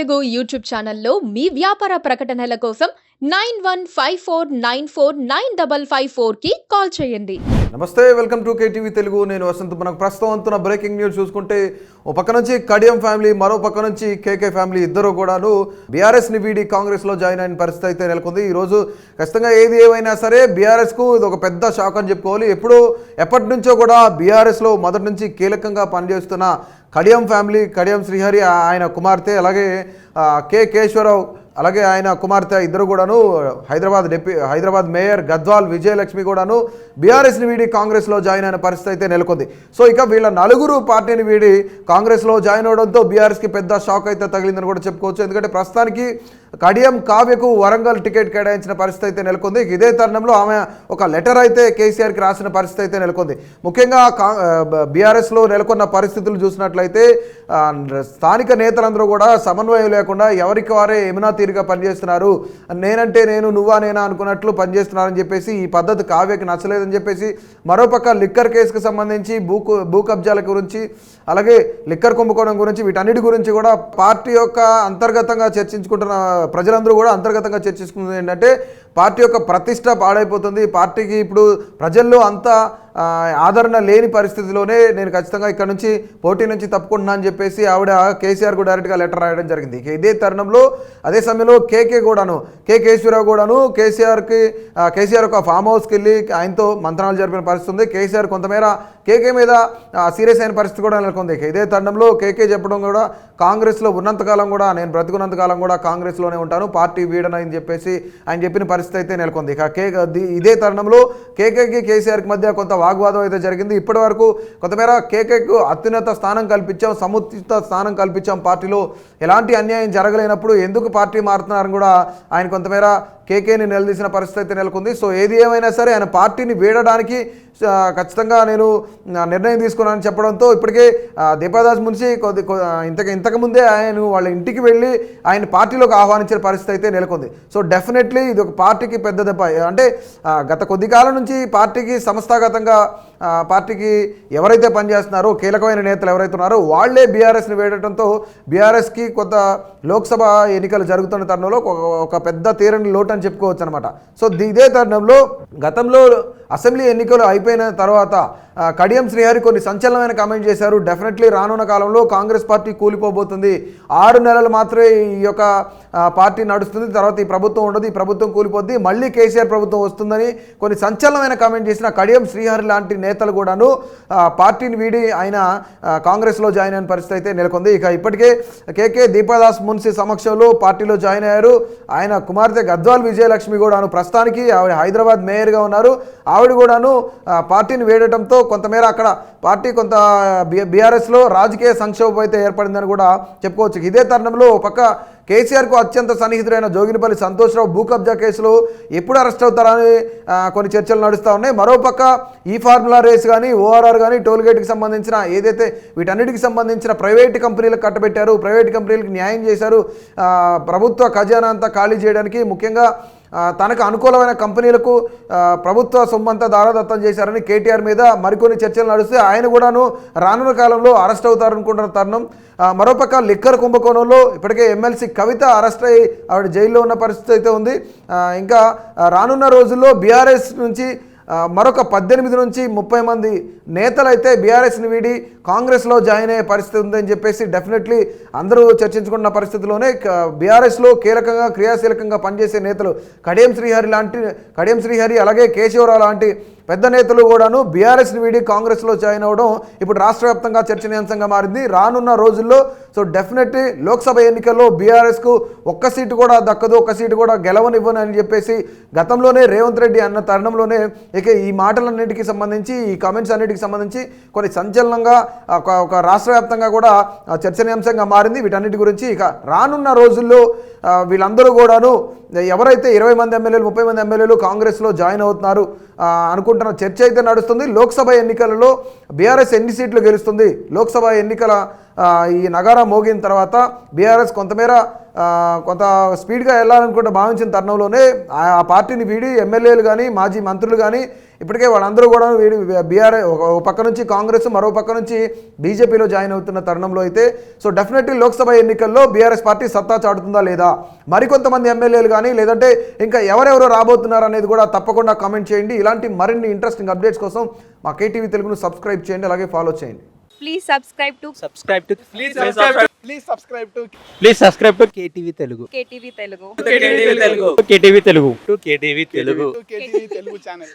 Telugu YouTube ఛానల్లో మీ వ్యాపార ప్రకటనల కోసం 9154949554 కి కాల్ చేయండి. నమస్తే, వెల్కమ్ టు కేటీవీ తెలుగు. నేను వసంత్. మనకు ప్రస్తుతం అంతున్న బ్రేకింగ్ న్యూస్ చూసుకుంటే, ఓ పక్క నుంచి కడియం ఫ్యామిలీ, మరో పక్క నుంచి కేకే ఫ్యామిలీ ఇద్దరు కూడాను బీఆర్ఎస్ని వీడి కాంగ్రెస్లో జాయిన్ అయిన పరిస్థితి అయితే నెలకొంది. ఈరోజు ఖచ్చితంగా ఏది ఏమైనా సరే బీఆర్ఎస్కు ఇది ఒక పెద్ద షాక్ అని చెప్పుకోవాలి. ఎప్పటి నుంచో కూడా బీఆర్ఎస్లో మొదటి నుంచి కీలకంగా పనిచేస్తున్న కడియం ఫ్యామిలీ, కడియం శ్రీహరి ఆయన కుమార్తె, అలాగే కేశవరావు అలాగే ఆయన కుమార్తె ఇద్దరు కూడాను హైదరాబాద్ మేయర్ గద్వాల్ విజయలక్ష్మి కూడాను బీఆర్ఎస్ని వీడి కాంగ్రెస్లో జాయిన్ అయిన పరిస్థితి అయితే నెలకొంది. సో ఇక వీళ్ళ నలుగురు పార్టీని వీడి కాంగ్రెస్లో జాయిన్ అవడంతో బీఆర్ఎస్కి పెద్ద షాక్ అయితే తగిలిందని కూడా చెప్పుకోవచ్చు. ఎందుకంటే ప్రస్తుతానికి కడియం కావ్యకు వరంగల్ టికెట్ కేటాయించిన పరిస్థితి అయితే నెలకొంది. ఇదే తరుణంలో ఆమె ఒక లెటర్ అయితే కేసీఆర్కి రాసిన పరిస్థితి అయితే నెలకొంది. ముఖ్యంగా బీఆర్ఎస్లో నెలకొన్న పరిస్థితులు చూసినట్లయితే స్థానిక నేతలందరూ కూడా సమన్వయం లేకుండా ఎవరికి వారే ఏమైనా తీరుగా పనిచేస్తున్నారు, నేనంటే నేను నువ్వా నేనా అనుకున్నట్లు పనిచేస్తున్నారని చెప్పేసి ఈ పద్ధతి కావ్యకి నచ్చలేదని చెప్పేసి, మరోపక్క లిక్కర్ కేసుకు సంబంధించి భూ కబ్జాల గురించి, అలాగే లిక్కర్ కుంభకోణం గురించి, వీటన్నిటి గురించి కూడా పార్టీ యొక్క అంతర్గతంగా చర్చించుకుంటున్న ప్రజలందరూ కూడా అంతర్గతంగా చర్చించుకున్నది ఏంటంటే పార్టీ యొక్క ప్రతిష్ట పాడైపోతుంది, పార్టీకి ఇప్పుడు ప్రజల్లో అంత ఆదరణ లేని పరిస్థితిలోనే నేను ఖచ్చితంగా ఇక్కడ నుంచి పోటీ నుంచి తప్పుకుంటున్నా అని చెప్పేసి ఆవిడ కేసీఆర్కు డైరెక్ట్గా లెటర్ రాయడం జరిగింది. ఇదే తరుణంలో అదే సమయంలో కేశవరావు కూడాను కేసీఆర్ ఒక ఫామ్ హౌస్కి వెళ్ళి ఆయనతో మంత్రాలు జరిపిన పరిస్థితి ఉంది. కేసీఆర్ కొంతమేర కేకే మీద సీరియస్ అయిన పరిస్థితి కూడా నెలకొంది. ఇదే తరుణంలో కేకే చెప్పడం కూడా కాంగ్రెస్లో ఉన్నంతకాలం కూడా నేను బ్రతికున్నంతకాలం కూడా కాంగ్రెస్లోనే ఉంటాను, పార్టీ వీడనని చెప్పేసి ఆయన చెప్పిన పరిస్థితి అయితే నెలకొంది. ఇక ఇదే తరుణంలో కేకేకి కేసీఆర్కి మధ్య కొంత వాగ్వాదం అయితే జరిగింది. ఇప్పటి వరకు కొంతమేర కేకేకు అత్యున్నత స్థానం కల్పించాం, సముచిత స్థానం కల్పించాం, పార్టీలో ఎలాంటి అన్యాయం జరగలేనప్పుడు ఎందుకు పార్టీ మారుతున్నారని కూడా ఆయన కొంతమేర కేకేని నిలదీసిన పరిస్థితి అయితే నెలకొంది. సో ఏది ఏమైనా సరే ఆయన పార్టీని వీడడానికి ఖచ్చితంగా నేను నిర్ణయం తీసుకున్నానని చెప్పడంతో ఇప్పటికే దీపాదాస్ మున్షి ఇంతకుముందే ఆయన వాళ్ళ ఇంటికి వెళ్ళి ఆయన పార్టీలోకి ఆహ్వానించిన పరిస్థితి అయితే నెలకొంది. సో డెఫినెట్లీ ఇది ఒక పార్టీకి పెద్ద దెబ్బ. అంటే గత కొద్ది కాలం నుంచి పార్టీకి సంస్థాగతంగా పార్టీకి ఎవరైతే పనిచేస్తున్నారో కీలకమైన నేతలు ఎవరైతే ఉన్నారో వాళ్లే బీఆర్ఎస్ని వేయడంతో బీఆర్ఎస్కి కొంత లోక్సభ ఎన్నికలు జరుగుతున్న తరుణంలో ఒక పెద్ద తీరని లోటు అని చెప్పుకోవచ్చు అనమాట. సో ఇదే తరుణంలో గతంలో అసెంబ్లీ ఎన్నికలు అయిపోయిన తర్వాత కడియం శ్రీహరి కొన్ని సంచలనమైన కామెంట్ చేశారు. డెఫినెట్లీ రానున్న కాలంలో కాంగ్రెస్ పార్టీ కూలిపోబోతుంది, 6 నెలలు మాత్రమే ఈ యొక్క పార్టీ నడుస్తుంది, తర్వాత ఈ ప్రభుత్వం ఉండదు, ఈ ప్రభుత్వం కూలిపోద్ది, మళ్ళీ కేసీఆర్ ప్రభుత్వం వస్తుందని కొన్ని సంచలనమైన కామెంట్ చేసిన కడియం శ్రీహరి లాంటి నేతలు కూడాను పార్టీని వీడి ఆయన కాంగ్రెస్లో జాయిన్ అయిన పరిస్థితి అయితే నెలకొంది. ఇక ఇప్పటికే కేకే దీపాదాస్ మున్షి సమక్షంలో పార్టీలో జాయిన్ అయ్యారు. ఆయన కుమార్తె గద్వాల్ విజయలక్ష్మి కూడాను ప్రస్తుతానికి ఆవిడ హైదరాబాద్ మేయర్గా ఉన్నారు. ఆవిడ కూడాను పార్టీని వేయడంతో కొంతమేర అక్కడ పార్టీ కొంత బీఆర్ఎస్లో రాజకీయ సంక్షోభం అయితే ఏర్పడిందని కూడా చెప్పుకోవచ్చు. ఇదే తరుణంలో పక్క కేసీఆర్కు అత్యంత సన్నిహితుడైన జోగినిపల్లి సంతోష్రావు భూ కబ్జా కేసులో ఎప్పుడు అరెస్ట్ అవుతారని కొన్ని చర్చలు నడుస్తూ ఉన్నాయి. మరోపక్క ఈ ఫార్ములా రేస్ కానీ, ఓఆర్ఆర్ కానీ, టోల్గేట్కి సంబంధించిన ఏదైతే వీటన్నిటికి సంబంధించిన ప్రైవేట్ కంపెనీలకు కట్టబెట్టారు, ప్రైవేట్ కంపెనీలకు న్యాయం చేశారు, ప్రభుత్వ ఖజానా అంతా ఖాళీ చేయడానికి ముఖ్యంగా తనకు అనుకూలమైన కంపెనీలకు ప్రభుత్వ సొమ్మంతా దారాదత్తం చేశారని కేటీఆర్ మీద మరికొన్ని చర్చలు నడుస్తే ఆయన కూడాను రానున్న కాలంలో అరెస్ట్ అవుతారనుకుంటున్న తరుణం. మరోపక్క లిక్కర్ కుంభకోణంలో ఇప్పటికే ఎమ్మెల్సీ కవిత అరెస్ట్ అయ్యి ఆవిడ జైల్లో ఉన్న పరిస్థితి అయితే ఉంది. ఇంకా రానున్న రోజుల్లో బీఆర్ఎస్ నుంచి మరొక 18 నుంచి 30 మంది నేతలు అయితే బీఆర్ఎస్ని వీడి కాంగ్రెస్లో జాయిన్ అయ్యే పరిస్థితి ఉందని చెప్పేసి డెఫినెట్లీ అందరూ చర్చించుకున్న పరిస్థితిలోనే బీఆర్ఎస్లో కీలకంగా క్రియాశీలకంగా పనిచేసే నేతలు కడియం శ్రీహరి అలాగే కేశవరావు లాంటి పెద్ద నేతలు కూడాను బీఆర్ఎస్ని వీడి కాంగ్రెస్లో జాయిన్ అవ్వడం ఇప్పుడు రాష్ట్ర వ్యాప్తంగా చర్చనీయాంశంగా మారింది. రానున్న రోజుల్లో సో డెఫినెట్లీ లోక్సభ ఎన్నికల్లో బీఆర్ఎస్కు ఒక్క సీటు కూడా దక్కదు, ఒక్క సీటు కూడా గెలవనివ్వను అని చెప్పేసి గతంలోనే రేవంత్ రెడ్డి అన్న తరుణంలోనే ఇక ఈ మాటలన్నిటికీ సంబంధించి, ఈ కామెంట్స్ అన్నిటికీ సంబంధించి కొన్ని సంచలనంగా ఒక రాష్ట్ర వ్యాప్తంగా కూడా చర్చనీయాంశంగా మారింది. వీటన్నిటి గురించి ఇక రానున్న రోజుల్లో వీళ్ళందరూ కూడాను ఎవరైతే 20 మంది ఎమ్మెల్యేలు 30 మంది ఎమ్మెల్యేలు కాంగ్రెస్లో జాయిన్ అవుతున్నారు అనుకుంటున్న చర్చ అయితే నడుస్తుంది. లోక్సభ ఎన్నికలలో బీఆర్ఎస్ ఎన్ని సీట్లు గెలుస్తుంది, లోక్సభ ఎన్నికల ఈ నగారా మోగిన తర్వాత బీఆర్ఎస్ కొంత స్పీడ్గా వెళ్ళాలనుకుంటే భావించిన తరుణంలోనే ఆ పార్టీని వీడి ఎమ్మెల్యేలు కానీ మాజీ మంత్రులు కానీ ఇప్పటికే వాళ్ళందరూ కూడా బీఆర్ఎస్ ఒక పక్క నుంచి కాంగ్రెస్, మరో పక్క నుంచి బీజేపీలో జాయిన్ అవుతున్న తరుణంలో అయితే సో డెఫినెట్లీ లోక్సభ ఎన్నికల్లో బీఆర్ఎస్ పార్టీ సత్తా చాటుతుందా లేదా, మరికొంతమంది ఎమ్మెల్యేలు కానీ లేదంటే ఇంకా ఎవరెవరో రాబోతున్నారు అనేది కూడా తప్పకుండా కామెంట్ చేయండి. ఇలాంటి మరిన్ని ఇంట్రెస్టింగ్ అప్డేట్స్ కోసం మా కేటీవీ తెలుగును సబ్స్క్రైబ్ చేయండి, అలాగే ఫాలో చేయండి. Please subscribe to KTV Telugu. KTV Telugu. KTV Telugu. KTV Telugu channel.